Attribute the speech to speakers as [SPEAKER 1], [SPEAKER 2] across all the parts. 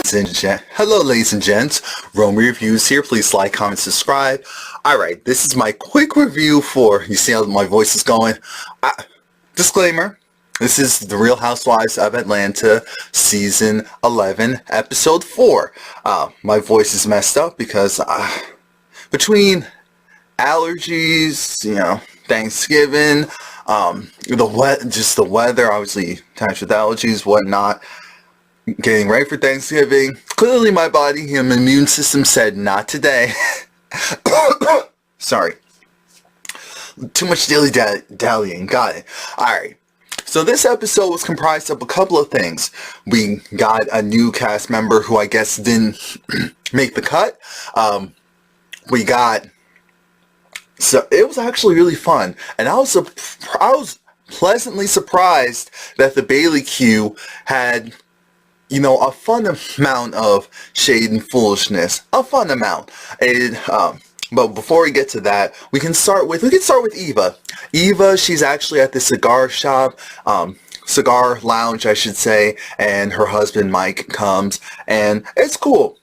[SPEAKER 1] Hello, ladies and gents. Romie Reviews here. Please like, comment, subscribe. Alright, this is my quick review for, you see how my voice is going? Disclaimer, this is The Real Housewives of Atlanta, Season 11, Episode 4. My voice is messed up because between allergies, Thanksgiving, the weather, obviously times with allergies, whatnot, getting ready for Thanksgiving. Clearly my body and immune system said not today. Sorry. Too much dilly-dallying. Got it. Alright. So this episode was comprised of a couple of things. We got a new cast member who I guess didn't make the cut. So it was actually really fun. And I was pleasantly surprised that the Bailey Q had a fun amount of shade and foolishness. A fun amount. But before we get to that, we can start with Eva. Eva, she's actually at the cigar shop, cigar lounge, I should say, and her husband Mike comes, and it's cool.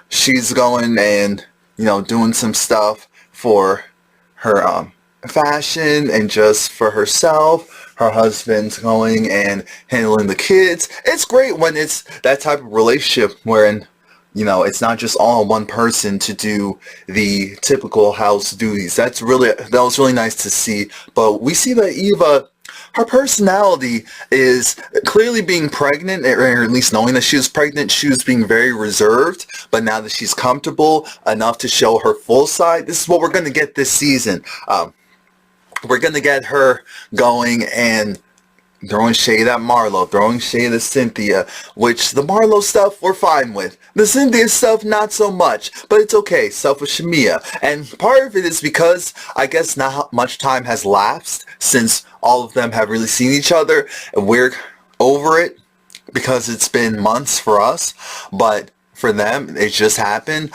[SPEAKER 1] She's going and doing some stuff for her fashion and just for herself. Her husband's going and handling the kids. It's great when it's that type of relationship wherein, it's not just all one person to do the typical house duties. That was really nice to see. But we see that Eva, her personality is clearly being pregnant, or at least knowing that she was pregnant, she was being very reserved. But now that she's comfortable enough to show her full side, this is what we're going to get this season. We're going to get her going and throwing shade at Marlo, throwing shade at Cynthia, which the Marlo stuff we're fine with. The Cynthia stuff, not so much, but it's okay, stuff with Shamia. And part of it is because I guess not much time has lapsed since all of them have really seen each other, and we're over it because it's been months for us, but for them, it just happened.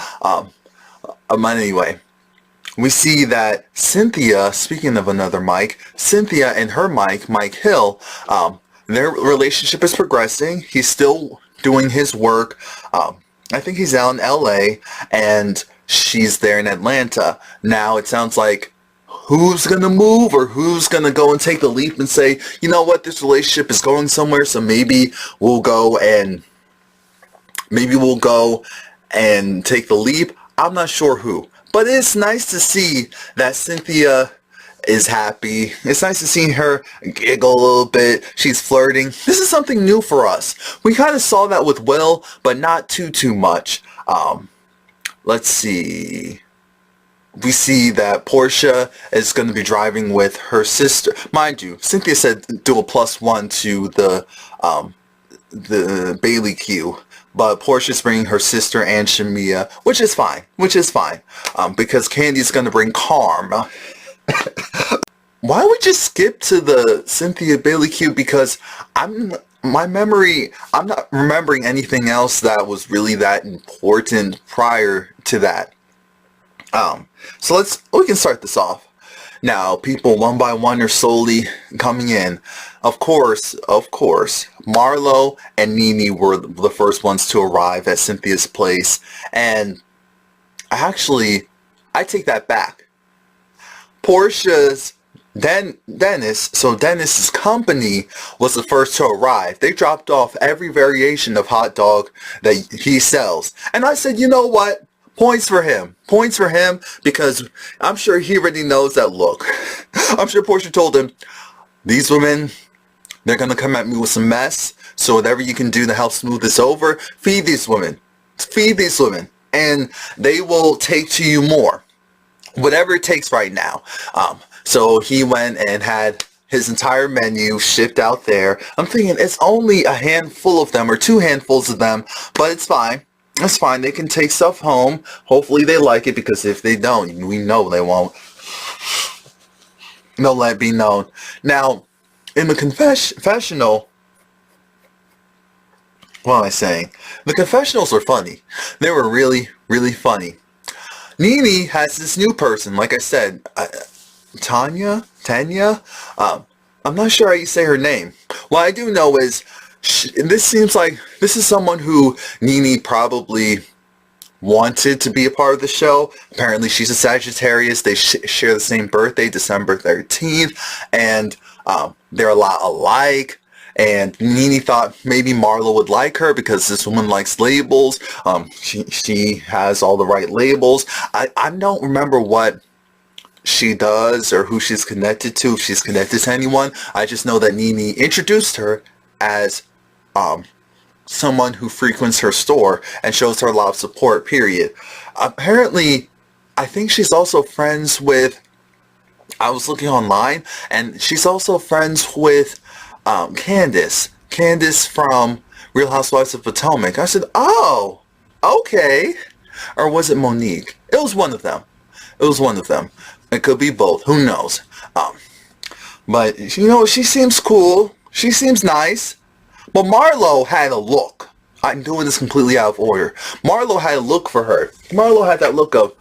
[SPEAKER 1] Anyway. We see that Cynthia, speaking of another Mike, Cynthia and her Mike Hill, their relationship is progressing. He's still doing his work. I think he's out in LA and she's there in Atlanta. Now it sounds like who's going to move or who's going to go and take the leap and say, you know what, this relationship is going somewhere, so maybe we'll go and take the leap. I'm not sure who. But it's nice to see that Cynthia is happy. It's nice to see her giggle a little bit. She's flirting. This is something new for us. We kind of saw that with Will, but not too much. Let's see. We see that Portia is going to be driving with her sister. Mind you, Cynthia said do a +1 to the Bailey Q. But Portia's bringing her sister and Shamia, which is fine, because Candy's going to bring Karma. Why don't we just skip to the Cynthia Bailey Q? Because I'm not remembering anything else that was really that important prior to that. So we can start this off. Now, people one by one are slowly coming in. Of course, Marlo and Nene were the first ones to arrive at Cynthia's place. And actually, I take that back. Portia's Dennis's company was the first to arrive. They dropped off every variation of hot dog that he sells. And I said, you know what? Points for him, because I'm sure he already knows that look. I'm sure Portia told him, these women, they're going to come at me with some mess, so whatever you can do to help smooth this over, feed these women, and they will take to you more, whatever it takes right now. So he went and had his entire menu shipped out there. I'm thinking it's only a handful of them, or 2 handfuls of them, but it's fine. It's fine. They can take stuff home. Hopefully they like it, because if they don't, we know they won't. No, let it be known. Now, in the confessional, what am I saying? The confessionals were funny. They were really, really funny. Nene has this new person, like I said, Tanya? I'm not sure how you say her name. What I do know is this seems like this is someone who Nene probably wanted to be a part of the show. Apparently she's a Sagittarius. They share the same birthday, December 13th, and they're a lot alike. And Nene thought maybe Marlo would like her because this woman likes labels. She has all the right labels. I don't remember what she does or who she's connected to, if she's connected to anyone. I just know that Nene introduced her as someone who frequents her store and shows her a lot of support, period. Apparently, I think she's also friends with, I was looking online, and she's also friends with Candace from Real Housewives of Potomac. I said, oh, okay. Or was it Monique? It was one of them. It could be both. Who knows? But, you know, she seems cool. She seems nice. But Marlo had a look. I'm doing this completely out of order. Marlo had a look for her. Marlo had that look of,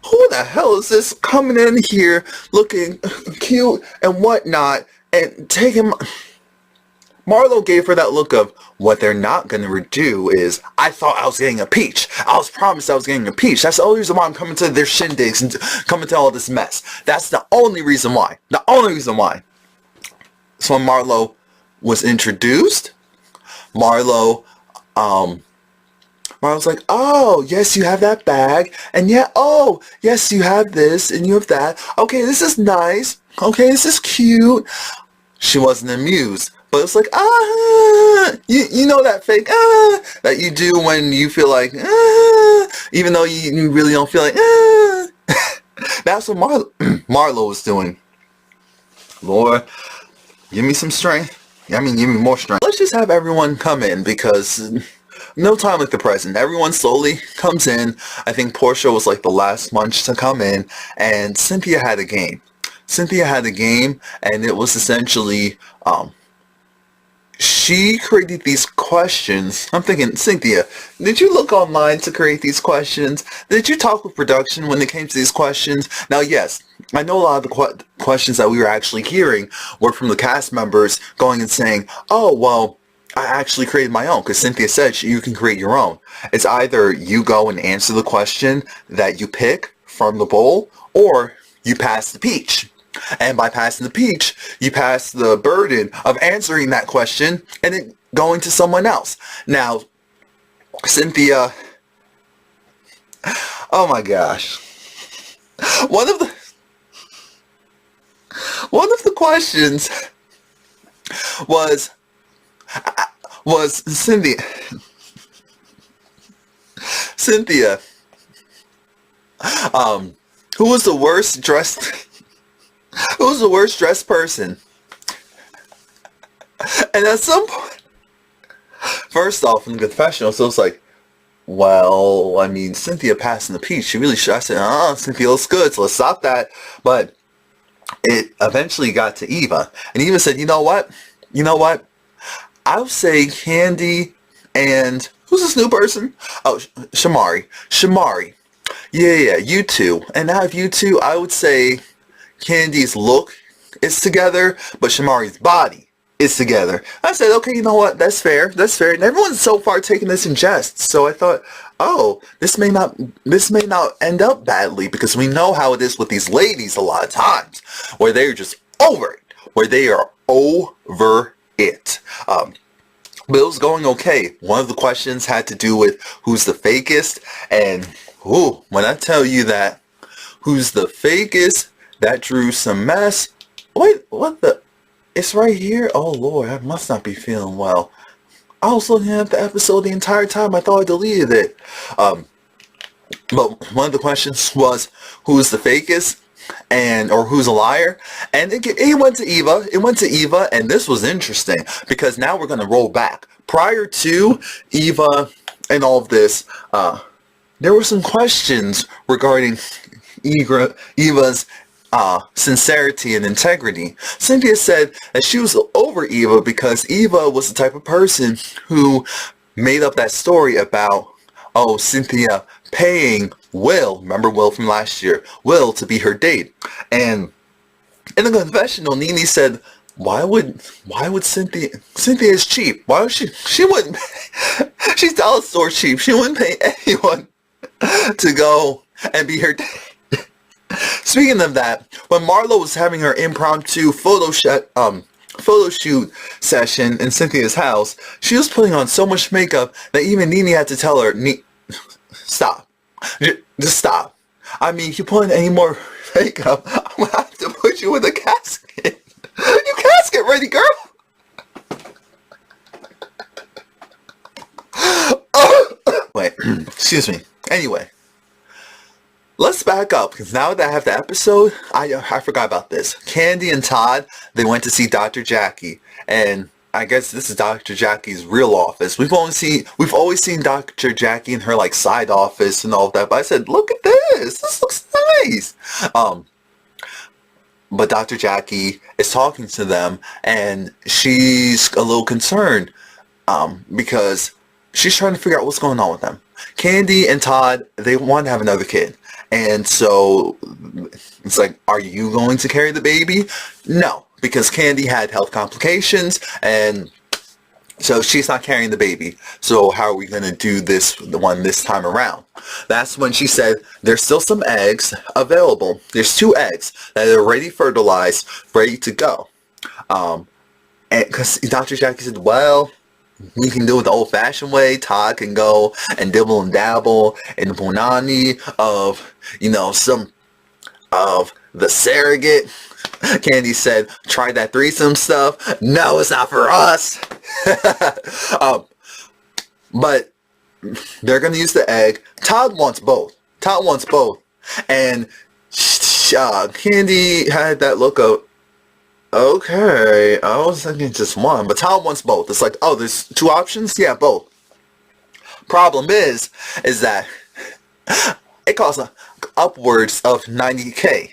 [SPEAKER 1] who the hell is this coming in here looking cute and whatnot and taking... Marlo gave her that look of, what they're not going to do is, I thought I was getting a peach. I was promised I was getting a peach. That's the only reason why I'm coming to their shindigs and coming to all this mess. That's the only reason why. The only reason why. So when Marlo was introduced, Marlo's like, oh, yes, you have that bag. And yeah, oh, yes, you have this and you have that. Okay, this is nice. Okay, this is cute. She wasn't amused. But it's like, you know that fake, that you do when you feel like, even though you really don't feel like, That's what Marlo was doing. Lord, give me some strength. I mean, give me more strength. Let's just have everyone come in because no time like the present. Everyone slowly comes in. I think Porsha was like the last bunch to come in, and Cynthia had a game. And it was essentially, she created these questions. I'm thinking, Cynthia, did you look online to create these questions? Did you talk with production when it came to these questions? Now, yes, I know a lot of the questions that we were actually hearing were from the cast members going and saying, oh, well, I actually created my own, because Cynthia said you can create your own. It's either you go and answer the question that you pick from the bowl, or you pass the peach. And by passing the peach, you pass the burden of answering that question and it going to someone else. Now, Cynthia, oh my gosh. One of the questions was Cynthia, who was the worst dressed person? And at some point, first off, in the confessional, so it's like, well, I mean, Cynthia passing the peach. She really should. I said, Cynthia looks good, so let's stop that. But it eventually got to Eva. And Eva said, you know what? I'll say Candy and, who's this new person? Oh, Shamari. Yeah, you two. And out of you two, I would say Candy's look is together, but Shamari's body is together. I said, okay, you know what? That's fair. And everyone's so far taking this in jest. So I thought, oh, this may not end up badly, because we know how it is with these ladies a lot of times, where they're just over it, But it was going okay. One of the questions had to do with who's the fakest, and when I tell you that who's the fakest, that drew some mess. Wait, what the? It's right here? Oh Lord, I must not be feeling well. I was looking at the episode the entire time. I thought I deleted it. But one of the questions was who's the fakest, or who's a liar, and it went to Eva. And this was interesting because now we're gonna roll back. Prior to Eva and all of this, there were some questions regarding Eva's sincerity and integrity. Cynthia said that she was over Eva because Eva was the type of person who made up that story about, Cynthia paying Will, remember Will from last year, Will to be her date. And in the confessional, Nene said, why would Cynthia is cheap. Why would she wouldn't she's dollar store cheap. She wouldn't pay anyone to go and be her date. Speaking of that, when Marlo was having her impromptu photo shoot session in Cynthia's house, she was putting on so much makeup that even Nene had to tell her, stop. Just stop. I mean, if you put in any more makeup, I'm going to have to put you in a casket. You casket ready, girl? Wait, excuse me. Anyway, let's back up, because now that I have the episode, I forgot about this. Candy and Todd, they went to see Dr. Jackie, and I guess this is Dr. Jackie's real office. We've always seen Dr. Jackie in her like side office and all of that, but I said, look at this. This looks nice. But Dr. Jackie is talking to them, and she's a little concerned because she's trying to figure out what's going on with them. Candy and Todd, they want to have another kid. And so it's like, are you going to carry the baby? No, because Candy had health complications, and so she's not carrying the baby. So how are we going to do this time around? That's when she said, there's still some eggs available. There's 2 eggs that are already fertilized, ready to go. And because Dr. Jackie said, well, we can do it the old-fashioned way. Todd can go and dibble and dabble in the punani of, some of the surrogate. Candy said, try that threesome stuff. No, it's not for us. But they're going to use the egg. Todd wants both. And Candy had that look of, okay, I was thinking just one, but Todd wants both. It's like, oh, there's 2 options? Yeah, both. Problem is that it costs upwards of $90K.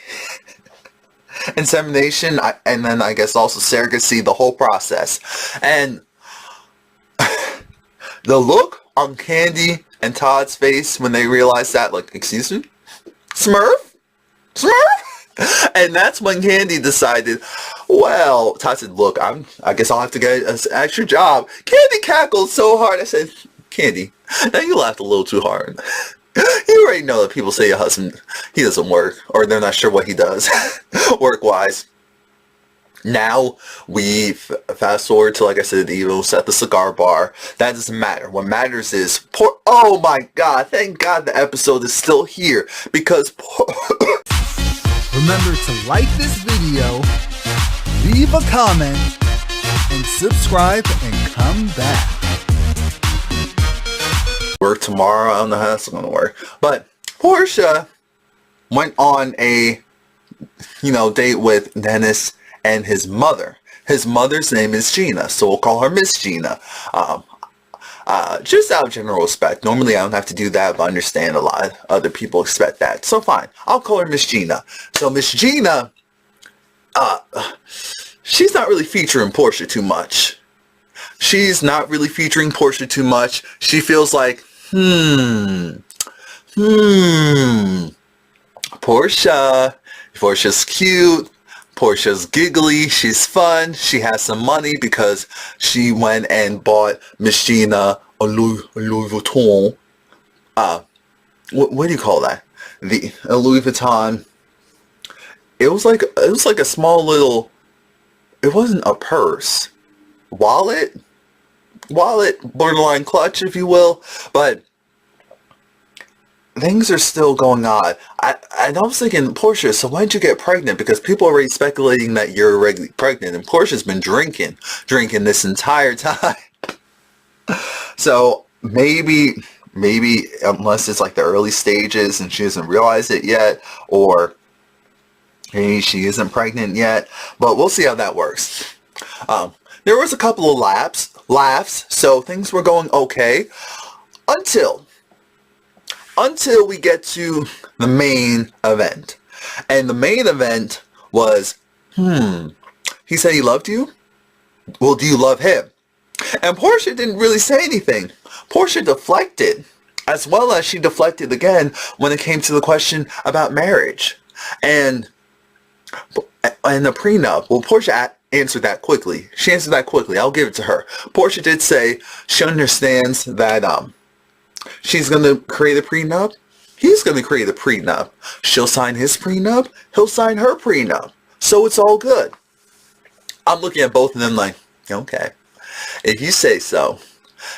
[SPEAKER 1] Insemination, and then I guess also surrogacy, the whole process. And the look on Candy and Todd's face when they realized that, like, excuse me? Smurf? And that's when Candy decided, well, Todd said, look, I guess I'll have to get an extra job. Candy cackled so hard. I said, Candy, now you laughed a little too hard. You already know that people say your husband, he doesn't work, or they're not sure what he does work-wise. Now we fast forward to, like I said, the Evo's at the cigar bar. That doesn't matter. What matters is, oh my God, thank God the episode is still here, because
[SPEAKER 2] remember to like this video, leave a comment, and subscribe and come back.
[SPEAKER 1] Work tomorrow. I don't know how that's going to work. But Portia went on a, date with Dennis and his mother. His mother's name is Gina, so we'll call her Miss Gina. Just out of general respect. Normally I don't have to do that, but I understand a lot of other people expect that. So fine, I'll call her Miss Gina. So Miss Gina, she's not really featuring Portia too much. She feels like, Portia's cute. Portia's giggly. She's fun. She has some money because she went and bought Miss Gina a Louis Vuitton. What do you call that? A Louis Vuitton. It was like a small little. It wasn't a purse, wallet, borderline clutch, if you will, but. Things are still going on. I was thinking, Portia, so when did you get pregnant? Because people are already speculating that you're already pregnant, and Portia's been drinking this entire time. So maybe, unless it's like the early stages and she doesn't realize it yet, or maybe she isn't pregnant yet, but we'll see how that works. There was a couple of laughs, so things were going okay, until we get to the main event. And the main event was, he said he loved you? Well, do you love him? And Portia didn't really say anything. Portia deflected, as well as she deflected again when it came to the question about marriage and the prenup. Well, Portia answered that quickly. She answered that quickly. I'll give it to her. Portia did say she understands that she's going to create a prenup. He's going to create a prenup. She'll sign his prenup. He'll sign her prenup. So it's all good. I'm looking at both of them like, okay, if you say so.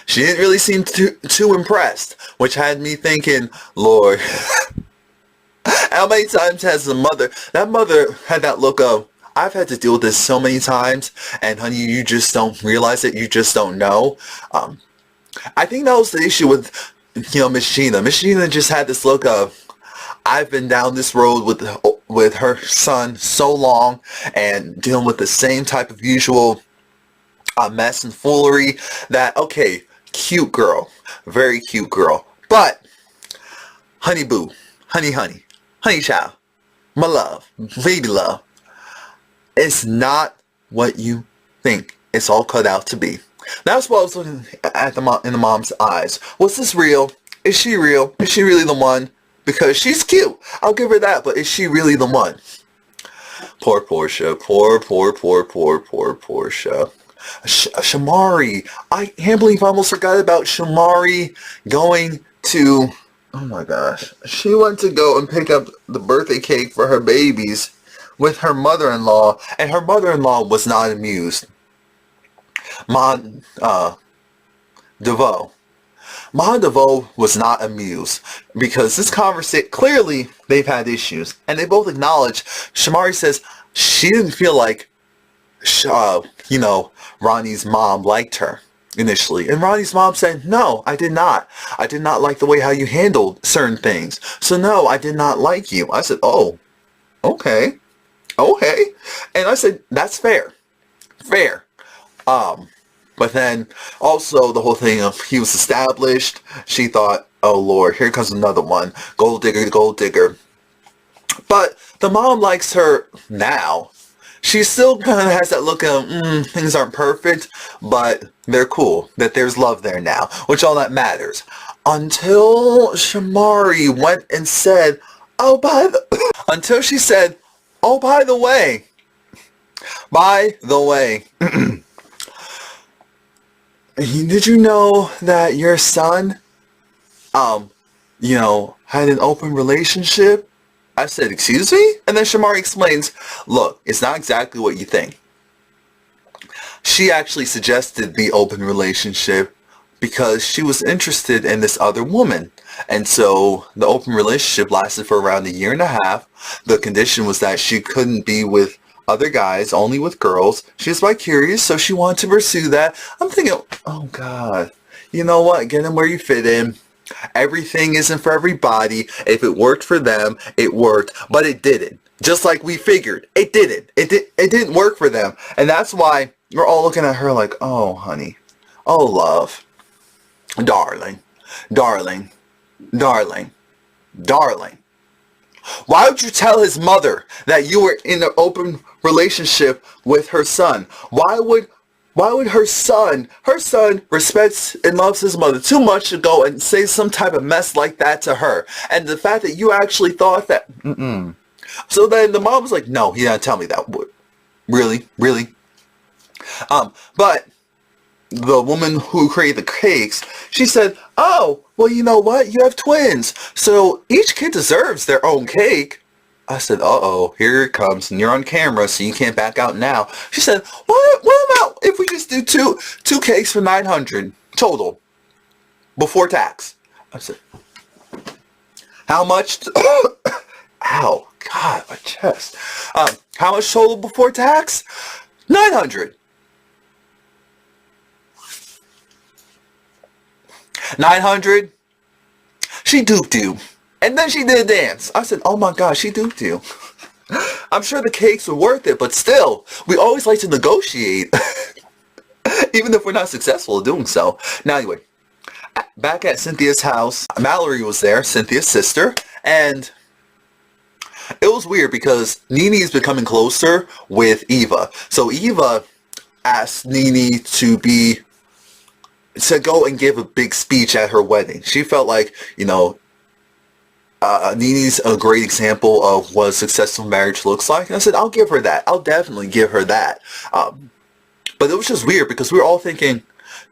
[SPEAKER 1] She didn't really seem too impressed, which had me thinking, Lord, how many times has that mother had that look of, I've had to deal with this so many times, and honey, you just don't realize it, you just don't know. I think that was the issue with, Miss Gina. Miss Gina just had this look of, I've been down this road with her son so long, and dealing with the same type of usual mess and foolery that, okay, cute girl, very cute girl, but honey boo, honey child, my love, baby love, it's not what you think it's all cut out to be. That's what I was looking at in the mom's eyes. Was this real? Is she real? Is she really the one? Because she's cute, I'll give her that, but is she really the one? Poor Portia, poor Portia. Shamari, I can't believe I almost forgot about Shamari going to, oh my gosh, she went to go and pick up the birthday cake for her babies with her mother-in-law, and her mother-in-law was not amused. Ma DeVoe was not amused because this conversation, clearly they've had issues, and they both acknowledge. Shamari says she didn't feel like Ronnie's mom liked her initially. And Ronnie's mom said, no, I did not. I did not like the way how you handled certain things. So no, I did not like you. I said, oh, okay. And I said, that's fair. But then also the whole thing of he was established. She thought, oh Lord, here comes another one. Gold digger. But the mom likes her now. She still kind of has that look of, things aren't perfect, but they're cool. That there's love there now, which all that matters. Until Shamari went and said, until she said, oh, by the way, did you know that your son, had an open relationship? I said, excuse me? And then Shamari explains, look, it's not exactly what you think. She actually suggested the open relationship because she was interested in this other woman. And so the open relationship lasted for around 1.5 years. The condition was that she couldn't be with other guys, only with girls. She was bi-curious, so she wanted to pursue that. I'm thinking, oh God, you know what? Get in where you fit in. Everything isn't for everybody. If it worked for them, it worked, but it didn't. Just like we figured, it didn't. It didn't work for them, and that's why we're all looking at her like, oh, honey, oh, love, darling. Why would you tell his mother that you were in an open relationship with her son? Why would her son respects and loves his mother too much to go and say some type of mess like that to her? And the fact that you actually thought that, So then the mom was like, no, he didn't tell me that. Really? But the woman who created the cakes, she said, oh, well, you know what? You have twins. So each kid deserves their own cake. I said, uh-oh, here it comes, and you're on camera, so you can't back out now. She said, what about if we just do two cakes for $900 total before tax? I said, how much? Ow, God, my chest. How much total before tax? $900. $900. She duped you. And then she did a dance. I said, oh my gosh, she duped you. I'm sure the cakes were worth it, but still, we always like to negotiate. Even if we're not successful at doing so. Now anyway, back at Cynthia's house, Mallory was there, Cynthia's sister, and it was weird because Nene is becoming closer with Eva. So Eva asked Nene to go and give a big speech at her wedding. She felt like, Nini's a great example of what a successful marriage looks like. And I said, I'll give her that. I'll definitely give her that. But it was just weird because we were all thinking,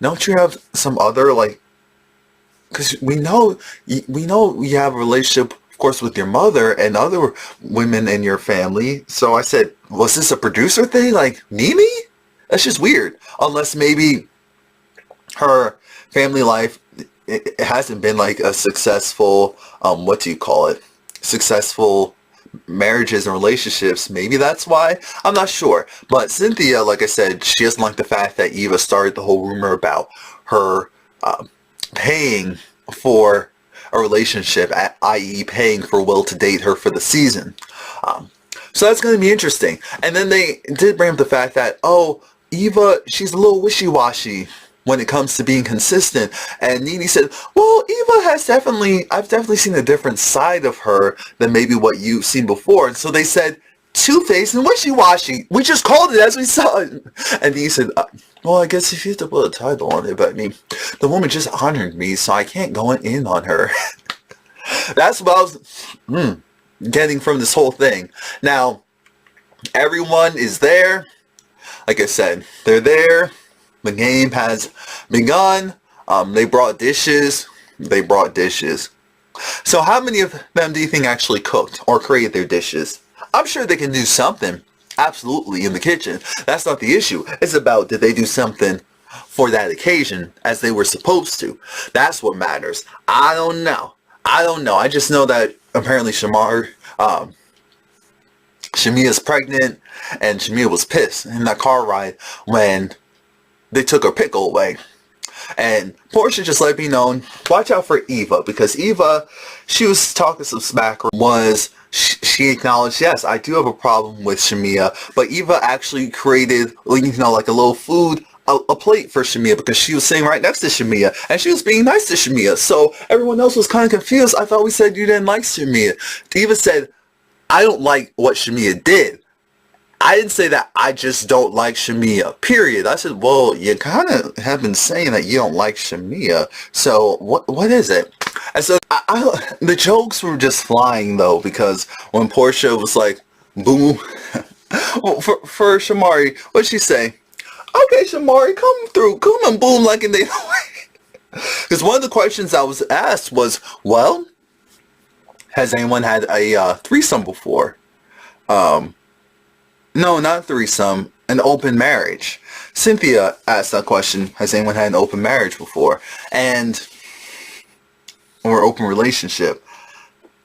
[SPEAKER 1] don't you have some other, like, because we know you have a relationship, of course, with your mother and other women in your family. So I said, was this a producer thing? Like, Nini? That's just weird. Unless maybe her family life, it hasn't been like a successful, what do you call it? Successful marriages and relationships. Maybe that's why. I'm not sure. But Cynthia, like I said, she doesn't like the fact that Eva started the whole rumor about her paying for a relationship, i.e. paying for Will to date her for the season. So that's going to be interesting. And then they did bring up the fact that, oh, Eva, she's a little wishy-washy when it comes to being consistent. And Nene said, well, I've definitely seen a different side of her than maybe what you've seen before. And so they said, two-faced and wishy-washy. We just called it as we saw it. And he said, well, I guess if you have to put a title on it, but I mean, the woman just honored me, so I can't go in on her. That's what I was getting from this whole thing. Now, everyone is there. Like I said, they're there. The game has begun. They brought dishes. So how many of them do you think actually cooked or created their dishes? I'm sure they can do something, absolutely, in the kitchen. That's not the issue. It's about, did they do something for that occasion as they were supposed to? That's what matters. I don't know. I just know that apparently Shamia's pregnant, and Shamia was pissed in that car ride when they took her pickle away. And Portia just let me know, watch out for Eva, because Eva, she was talking some smack, she acknowledged, yes, I do have a problem with Shamia, but Eva actually created, like a little food, a plate for Shamia, because she was sitting right next to Shamia, and she was being nice to Shamia, so everyone else was kind of confused. I thought we said you didn't like Shamia. Eva said, I don't like what Shamia did. I didn't say that, I just don't like Shamia, period. I said, well, you kind of have been saying that you don't like Shamia, so what is it? And so the jokes were just flying, though, because when Portia was like, boom, well, for Shamari, what'd she say? Okay, Shamari, come through, come and boom like in the way. Because one of the questions I was asked was, well, has anyone had a threesome before? No, not a threesome, an open marriage. Cynthia asked that question, has anyone had an open marriage before? Or open relationship?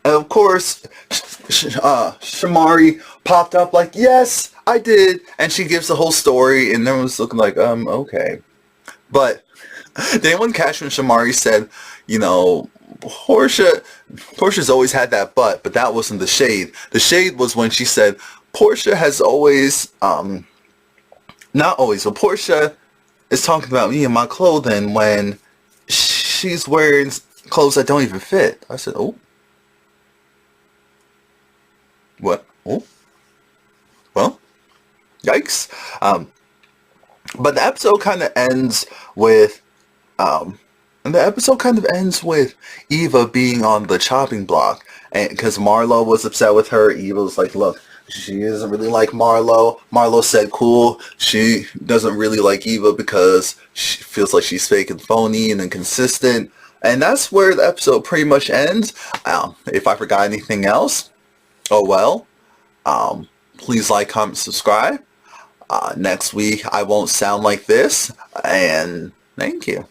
[SPEAKER 1] And of course, Shamari popped up like, yes, I did. And she gives the whole story, and everyone's looking like, okay. But did anyone catch when Shamari said, Portia's always had that butt, but that wasn't the shade. The shade was when she said, Portia has always, not always, but Portia is talking about me and my clothing when she's wearing clothes that don't even fit. I said, oh. What? Oh. Well, yikes. But the episode kind of ends with, Eva being on the chopping block. And because Marlo was upset with her, Eva was like, look, she doesn't really like Marlo. Marlo said, cool. She doesn't really like Eva because she feels like she's fake and phony and inconsistent. And that's where the episode pretty much ends. If I forgot anything else, oh well. Please like, comment, subscribe. Next week I won't sound like this. And thank you.